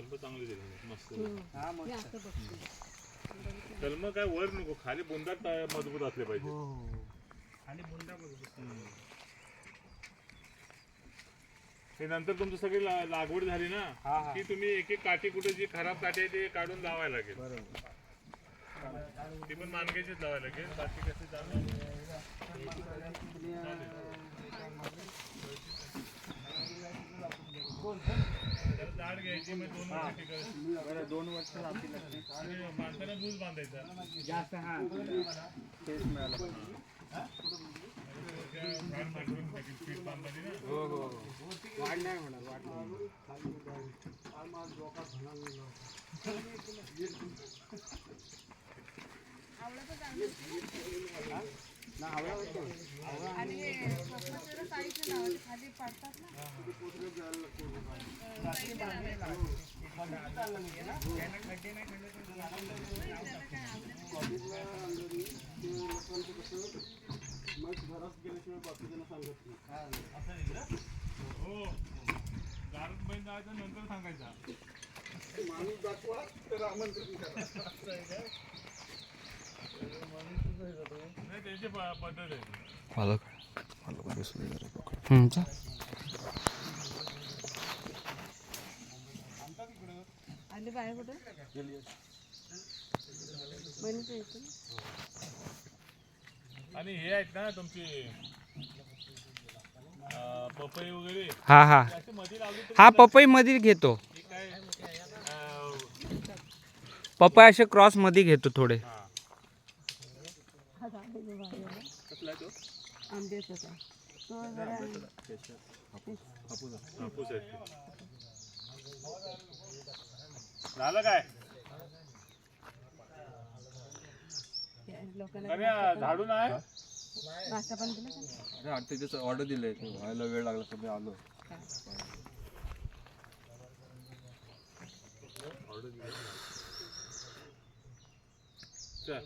कलम चांगले दिले मस्त. मी असं बघते. कलम काय वर नको, खाली बुंदात मजबूत असले पाहिजे. आणि बुंदा मजबूत. हे नंतर तुमचं सगळी लागवड झाली ना की तुम्ही एक एक काठी कुठे जी खराब काठी आहे ते काढून लावायला लागेल. ती पण मानगायचीच लावायला लागेल. बाकी कसे झाड घ्यायची मग 2 वर्ष टिकायची. 2 वर्ष लागतील. माणसाला दूध बांधायचा जास्त. हा तेच मिळालं. हो हो वाढ नाही होणार. वाढ हो गारद बैल जायचं नंतर सांगायचा. माणूस दाखवा तर आमंत्रण करा. नाही त्याची पद्धत आहे. मला बसू दे जरा. आले बाहेर कुठे बहिणीचं येतो. आणि हे आहेत ना तुमची पपई वगैरे हा हा अशी मध्ये लावली तर हा पपई मध्ये घेतो. ती काय पपई असे क्रॉस मध्ये घेतो थोडे. आंब्याचा तो जरा हापूस आहेत ते. झालं काय लोकांना अरे झाडून आहे. नाश्ता पण दिला. अरे त्याचं ऑर्डर दिलंय, व्हायला वेळ लागला तर मी आलो. चल